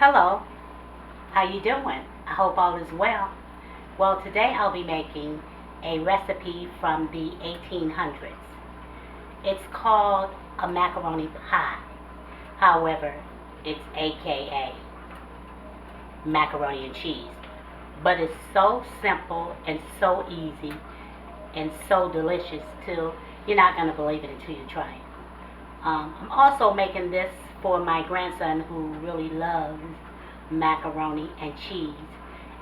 Hello, how you doing? I hope all is well. Well, today I'll be making a recipe from the 1800s. It's called a macaroni pie. However, it's AKA macaroni and cheese. But it's so simple and so easy and so delicious too. You're not going to believe it until you try it. I'm also making this for my grandson who really loves macaroni and cheese.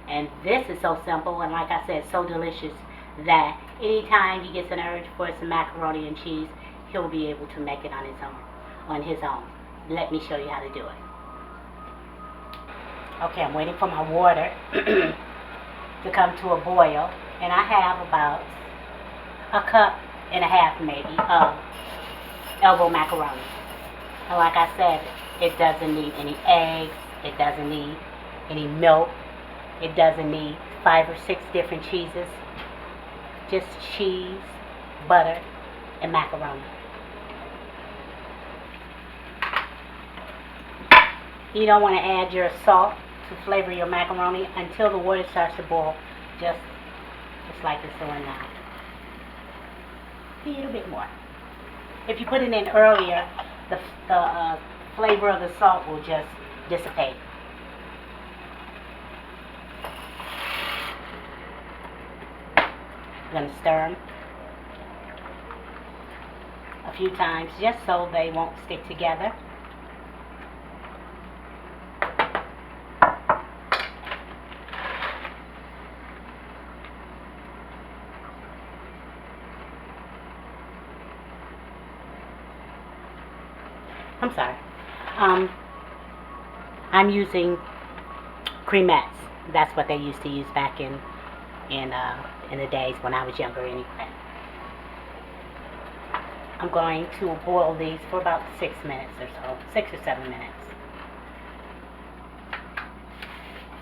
And this is so simple and, like I said, so delicious that anytime he gets an urge for some macaroni and cheese, he'll be able to make it on his own. Let me show you how to do it. Okay, I'm waiting for my water to come to a boil, and I have about a cup and a half maybe of elbow macaroni. And like I said, it doesn't need any eggs, it doesn't need any milk, it doesn't need 5 or 6 different cheeses, just cheese, butter, and macaroni. You don't want to add your salt to flavor your macaroni until the water starts to boil, just like it's doing now. A little bit more. If you put it in earlier, the flavor of the salt will just dissipate. I'm going to stir them a few times just so they won't stick together. I'm sorry. I'm using creamettes. That's what they used to use back in the days when I was younger anyway. I'm going to boil these for about 6 minutes or so, 6 or 7 minutes.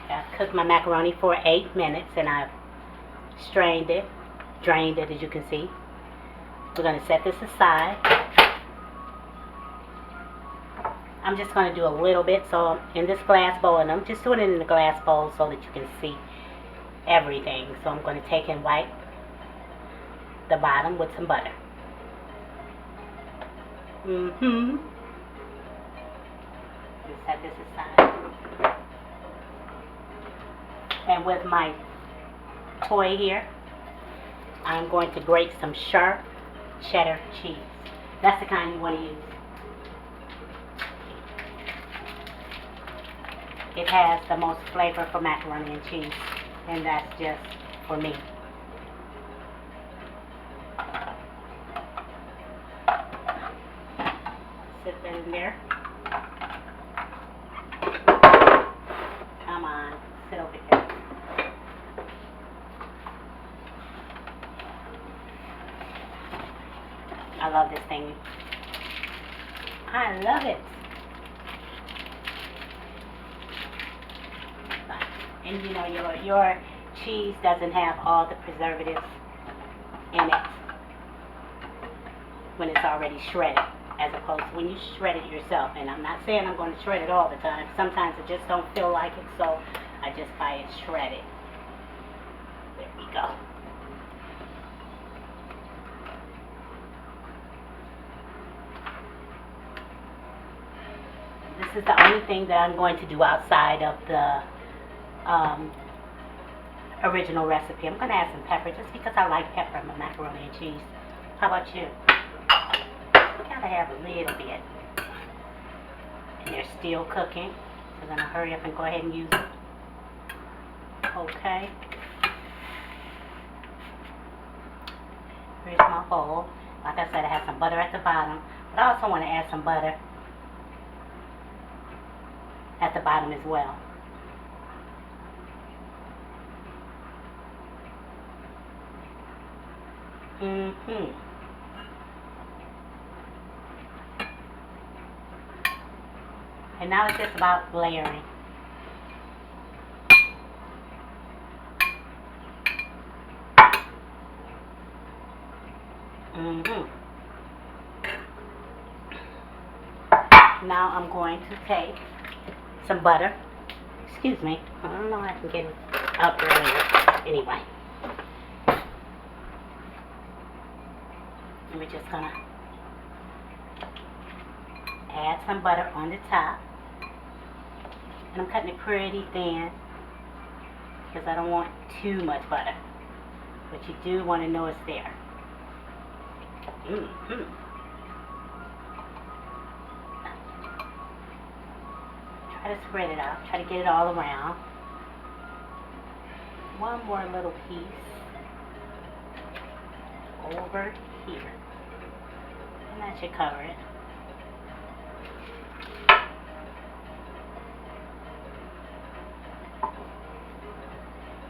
I've cooked my macaroni for 8 minutes and I've strained it, drained it, as you can see. We're going to set this aside. I'm just going to do a little bit, so in this glass bowl, and I'm just doing it in the glass bowl so that you can see everything. So I'm going to take and wipe the bottom with some butter. Set this aside. And with my toy here, I'm going to grate some sharp cheddar cheese. That's the kind you want to use. It has the most flavor for macaroni and cheese, and that's just for me. Sit that in there. Come on, sit over here. I love this thing. I love it. And you know, your cheese doesn't have all the preservatives in it when it's already shredded, as opposed to when you shred it yourself. And I'm not saying I'm going to shred it all the time. Sometimes I just don't feel like it, so I just buy it shredded. There we go. This is the only thing that I'm going to do outside of the original recipe. I'm going to add some pepper just because I like pepper in my macaroni and cheese. How about you? Gotta have a little bit. And they're still cooking. We're going to hurry up and go ahead and use it. Okay. Here's my bowl. Like I said, I have some butter at the bottom, but I also want to add some butter at the bottom as well. And now it's just about layering. Now I'm going to take some butter Excuse me. I don't know how I can get it up earlier. Anyway. And we're just gonna add some butter on the top. And I'm cutting it pretty thin because I don't want too much butter. But you do want to know it's there. Try to spread it out. Try to get it all around. One more little piece over here. And that should cover it.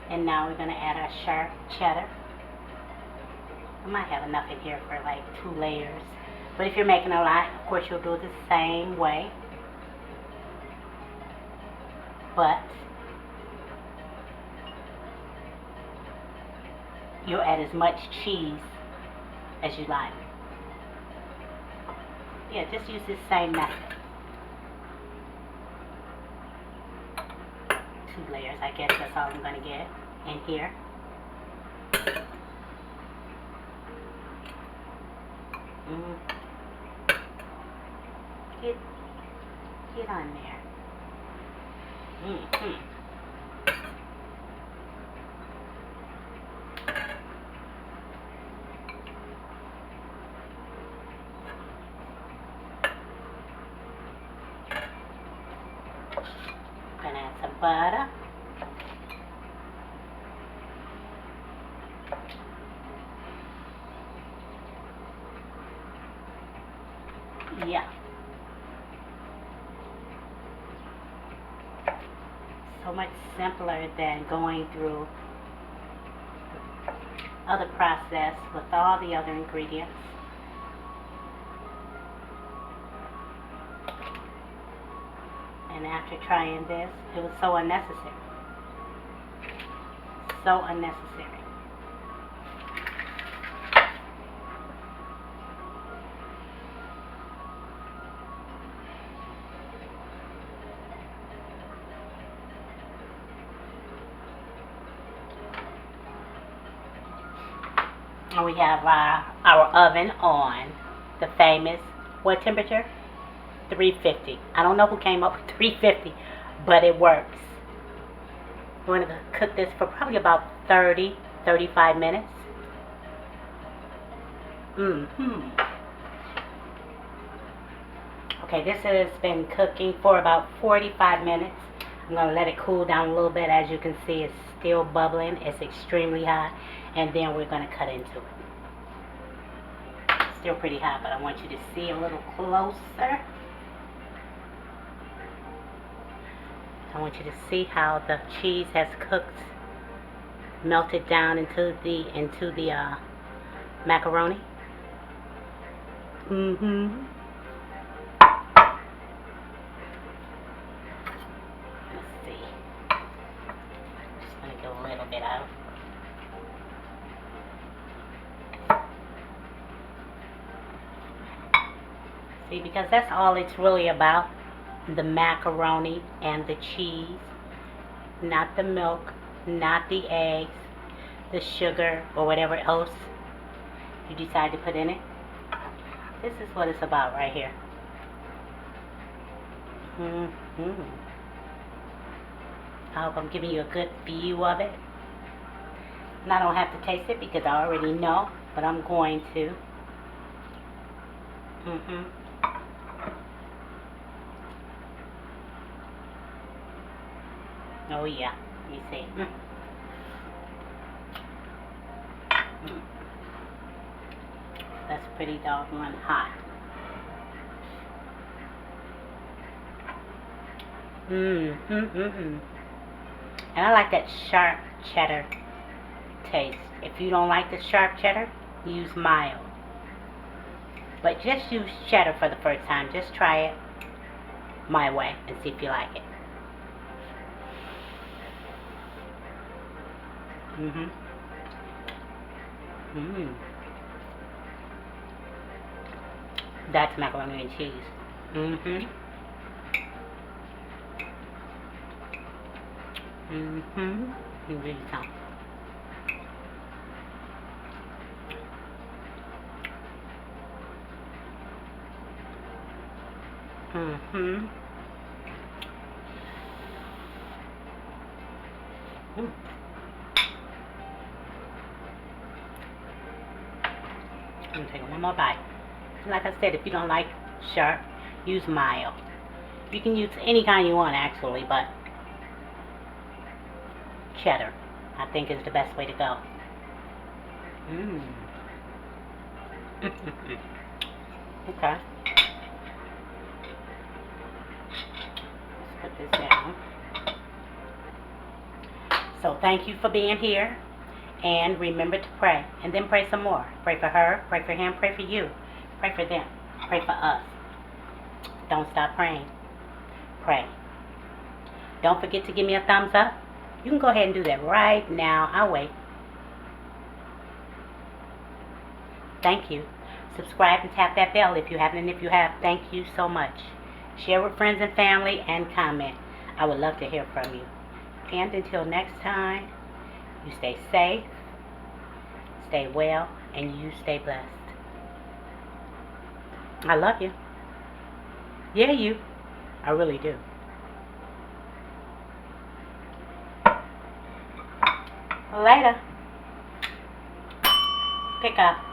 And now we're going to add our sharp cheddar. I might have enough in here for like 2 layers. But if you're making a lot, of course you'll do it the same way. But you'll add as much cheese as you like. Yeah, just use this same method. 2 layers, I guess that's all I'm going to get in here. Get on there. Gonna add some butter. Yeah. So much simpler than going through the other process with all the other ingredients. And after trying this, it was so unnecessary. So unnecessary. And we have our oven on the famous, what temperature? 350. I don't know who came up with 350, but it works. We're going to cook this for probably about 30-35 minutes. Okay, this has been cooking for about 45 minutes. I'm going to let it cool down a little bit. As you can see, it's still bubbling. It's extremely hot. And then we're going to cut into it. Still pretty hot, but I want you to see a little closer. I want you to see how the cheese has cooked, melted down into the macaroni. Let's see. Just gonna get a little bit out. See, because that's all it's really about. The macaroni and the cheese, not the milk, not the eggs, the sugar, or whatever else you decide to put in it. This is what it's about right here. I hope I'm giving you a good view of it. And I don't have to taste it because I already know, but I'm going to. Oh yeah, let me see. That's pretty doggone hot. And I like that sharp cheddar taste. If you don't like the sharp cheddar, use mild. But just use cheddar for the first time. Just try it my way and see if you like it. That's macaroni and cheese. Mm-hmm. You really don't. Mm-hmm. Mm. I'm gonna take one more bite. Like I said, if you don't like sharp, use mild. You can use any kind you want actually, but cheddar, I think, is the best way to go. Mm. Okay, let's put this down. So thank you for being here, and remember to pray, and then pray some more. Pray for her, pray for him, pray for you, pray for them, pray for us. Don't stop praying. Pray. Don't forget to give me a thumbs up. You can go ahead and do that right now. I'll wait. Thank you. Subscribe and tap that bell if you haven't, and if you have, thank you so much. Share with friends and family and comment. I would love to hear from you. And until next time, you stay safe, stay well, and you stay blessed. I love you. Yeah, you. I really do. Later. Pick up.